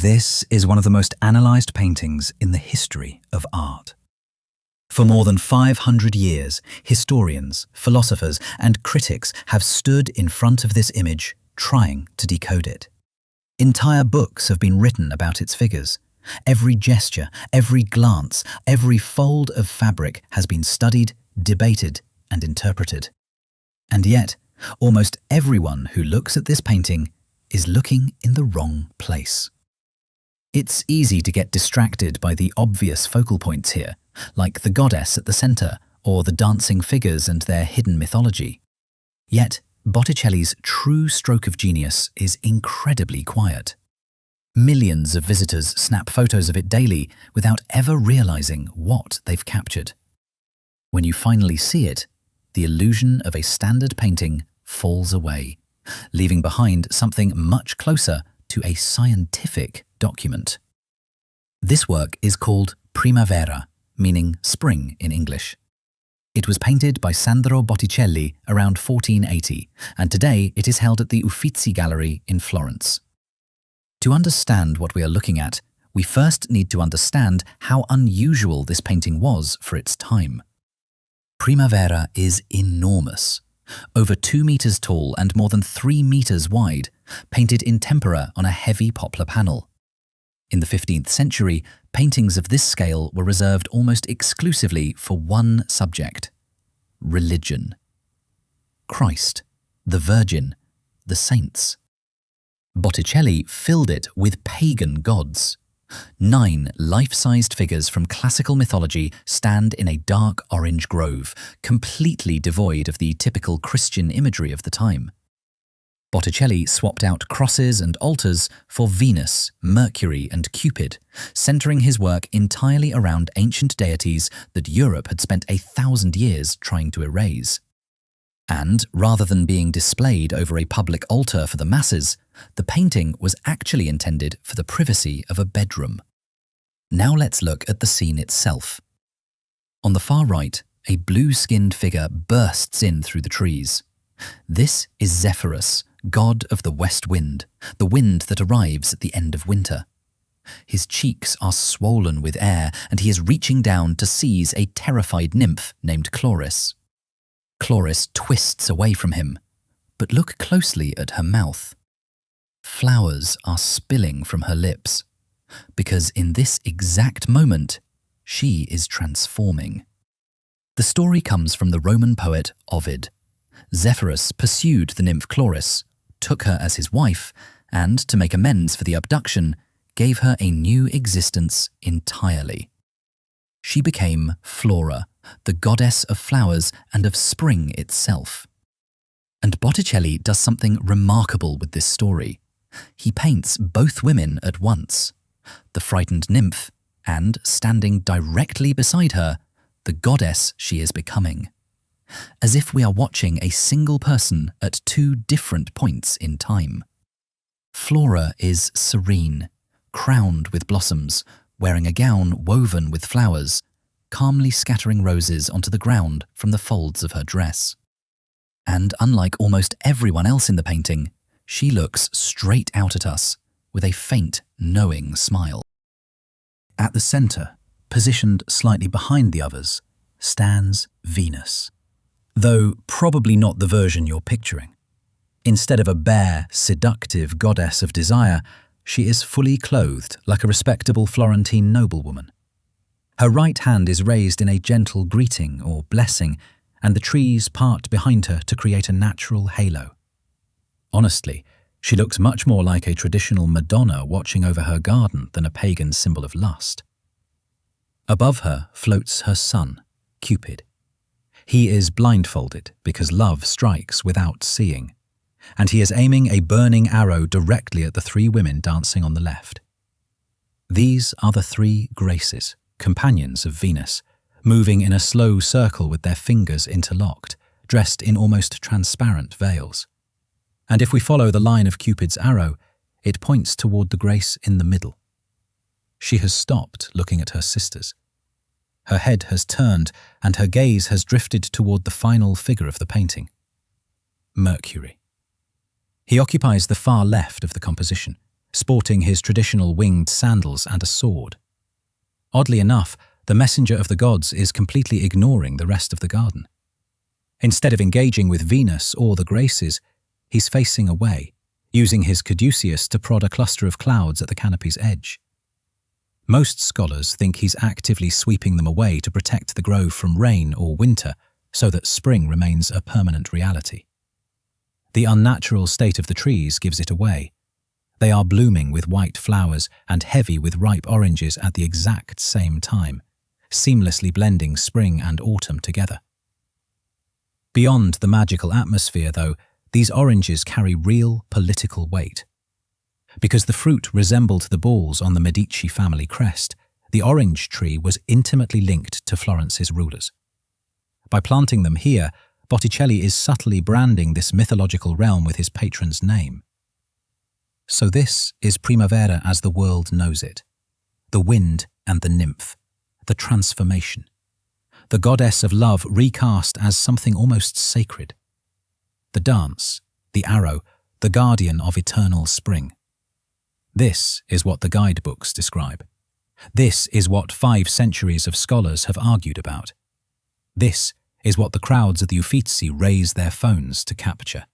This is one of the most analysed paintings in the history of art. For more than 500 years, historians, philosophers, and critics have stood in front of this image trying to decode it. Entire books have been written about its figures. Every gesture, every glance, every fold of fabric has been studied, debated, and interpreted. And yet, almost everyone who looks at this painting is looking in the wrong place. It's easy to get distracted by the obvious focal points here, like the goddess at the centre or the dancing figures and their hidden mythology. Yet, Botticelli's true stroke of genius is incredibly quiet. Millions of visitors snap photos of it daily without ever realising what they've captured. When you finally see it, the illusion of a standard painting falls away, leaving behind something much closer to a scientific document. This work is called Primavera, meaning spring in English. It was painted by Sandro Botticelli around 1480, and today it is held at the Uffizi Gallery in Florence. To understand what we are looking at, we first need to understand how unusual this painting was for its time. Primavera is enormous, over 2 meters tall and more than 3 meters wide, painted in tempera on a heavy poplar panel. In the 15th century, paintings of this scale were reserved almost exclusively for one subject: religion. Christ, the Virgin, the saints. Botticelli filled it with pagan gods. 9 life-sized figures from classical mythology stand in a dark orange grove, completely devoid of the typical Christian imagery of the time. Botticelli swapped out crosses and altars for Venus, Mercury, and Cupid, centering his work entirely around ancient deities that Europe had spent 1,000 years trying to erase. And, rather than being displayed over a public altar for the masses, the painting was actually intended for the privacy of a bedroom. Now let's look at the scene itself. On the far right, a blue-skinned figure bursts in through the trees. This is Zephyrus, god of the west wind, the wind that arrives at the end of winter. His cheeks are swollen with air, and he is reaching down to seize a terrified nymph named Chloris. Chloris twists away from him, but look closely at her mouth. Flowers are spilling from her lips, because in this exact moment, she is transforming. The story comes from the Roman poet Ovid. Zephyrus pursued the nymph Chloris, took her as his wife, and, to make amends for the abduction, gave her a new existence entirely. She became Flora, the goddess of flowers and of spring itself. And Botticelli does something remarkable with this story. He paints both women at once, the frightened nymph and, standing directly beside her, the goddess she is becoming, as if we are watching a single person at 2 different points in time. Flora is serene, crowned with blossoms, wearing a gown woven with flowers, calmly scattering roses onto the ground from the folds of her dress. And unlike almost everyone else in the painting, she looks straight out at us with a faint, knowing smile. At the centre, positioned slightly behind the others, stands Venus, though probably not the version you're picturing. Instead of a bare, seductive goddess of desire, she is fully clothed like a respectable Florentine noblewoman. Her right hand is raised in a gentle greeting or blessing, and the trees part behind her to create a natural halo. Honestly, she looks much more like a traditional Madonna watching over her garden than a pagan symbol of lust. Above her floats her son, Cupid. He is blindfolded because love strikes without seeing, and he is aiming a burning arrow directly at the 3 women dancing on the left. These are the 3 Graces, companions of Venus, moving in a slow circle with their fingers interlocked, dressed in almost transparent veils. And if we follow the line of Cupid's arrow, it points toward the Grace in the middle. She has stopped looking at her sisters. Her head has turned, and her gaze has drifted toward the final figure of the painting, Mercury. He occupies the far left of the composition, sporting his traditional winged sandals and a sword. Oddly enough, the messenger of the gods is completely ignoring the rest of the garden. Instead of engaging with Venus or the Graces, he's facing away, using his caduceus to prod a cluster of clouds at the canopy's edge. Most scholars think he's actively sweeping them away to protect the grove from rain or winter, so that spring remains a permanent reality. The unnatural state of the trees gives it away. They are blooming with white flowers and heavy with ripe oranges at the exact same time, seamlessly blending spring and autumn together. Beyond the magical atmosphere, though, these oranges carry real political weight. Because the fruit resembled the balls on the Medici family crest, the orange tree was intimately linked to Florence's rulers. By planting them here, Botticelli is subtly branding this mythological realm with his patron's name. So this is Primavera as the world knows it. The wind and the nymph, the transformation. The goddess of love recast as something almost sacred. The dance, the arrow, the guardian of eternal spring. This is what the guidebooks describe. This is what 5 centuries of scholars have argued about. This is what the crowds at the Uffizi raise their phones to capture.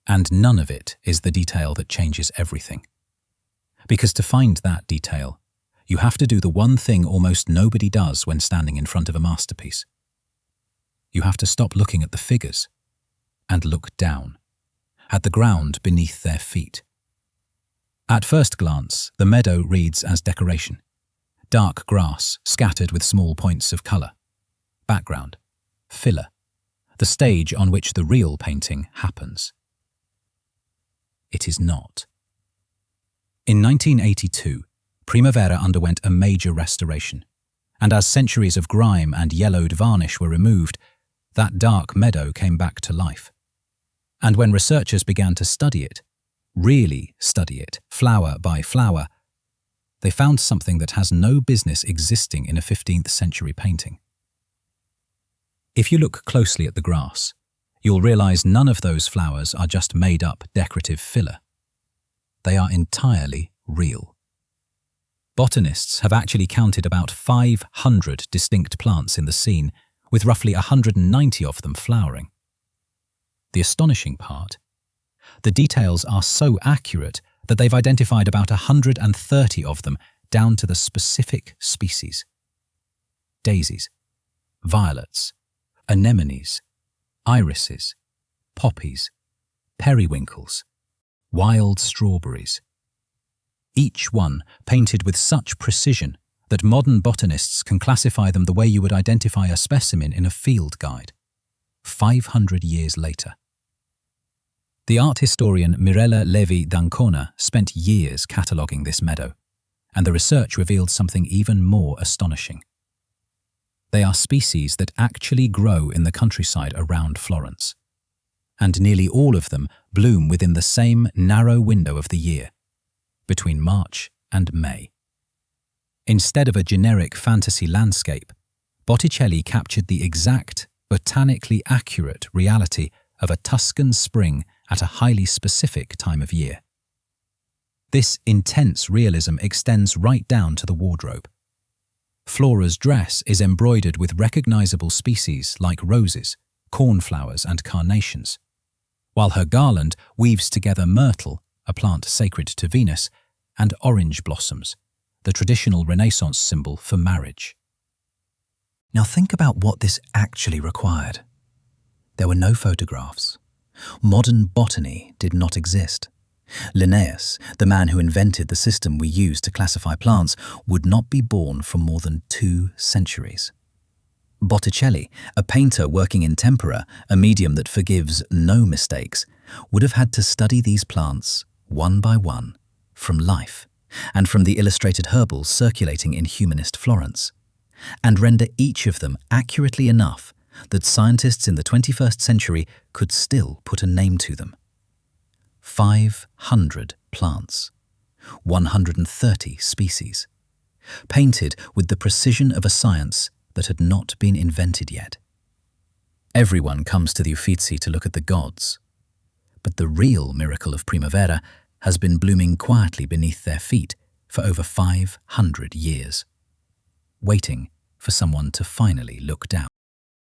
And none of it is the detail that changes everything. Because to find that detail, you have to do the one thing almost nobody does when standing in front of a masterpiece. You have to stop looking at the figures and look down, at the ground beneath their feet. At first glance, the meadow reads as decoration. Dark grass scattered with small points of colour. Background, filler, the stage on which the real painting happens. It is not. In 1982, Primavera underwent a major restoration, and as centuries of grime and yellowed varnish were removed, that dark meadow came back to life. And when researchers began to study it, really study it, flower by flower, they found something that has no business existing in a 15th century painting. If you look closely at the grass, you'll realize none of those flowers are just made-up decorative filler. They are entirely real. Botanists have actually counted about 500 distinct plants in the scene, with roughly 190 of them flowering. The astonishing part: the details are so accurate that they've identified about 130 of them down to the specific species. Daisies, violets, anemones, irises, poppies, periwinkles, wild strawberries. Each one painted with such precision that modern botanists can classify them the way you would identify a specimen in a field guide, 500 years later. The art historian Mirella Levi d'Ancona spent years cataloguing this meadow, and the research revealed something even more astonishing. They are species that actually grow in the countryside around Florence, and nearly all of them bloom within the same narrow window of the year, between March and May. Instead of a generic fantasy landscape, Botticelli captured the exact, botanically accurate reality of a Tuscan spring at a highly specific time of year. This intense realism extends right down to the wardrobe. Flora's dress is embroidered with recognizable species like roses, cornflowers, and carnations, while her garland weaves together myrtle, a plant sacred to Venus, and orange blossoms, the traditional Renaissance symbol for marriage. Now think about what this actually required. There were no photographs. Modern botany did not exist. Linnaeus, the man who invented the system we use to classify plants, would not be born for more than 2 centuries. Botticelli, a painter working in tempera, a medium that forgives no mistakes, would have had to study these plants one by one, from life, and from the illustrated herbals circulating in humanist Florence, and render each of them accurately enough that scientists in the 21st century could still put a name to them. 500 plants, 130 species, painted with the precision of a science that had not been invented yet. Everyone comes to the Uffizi to look at the gods, but the real miracle of Primavera has been blooming quietly beneath their feet for over 500 years, waiting for someone to finally look down.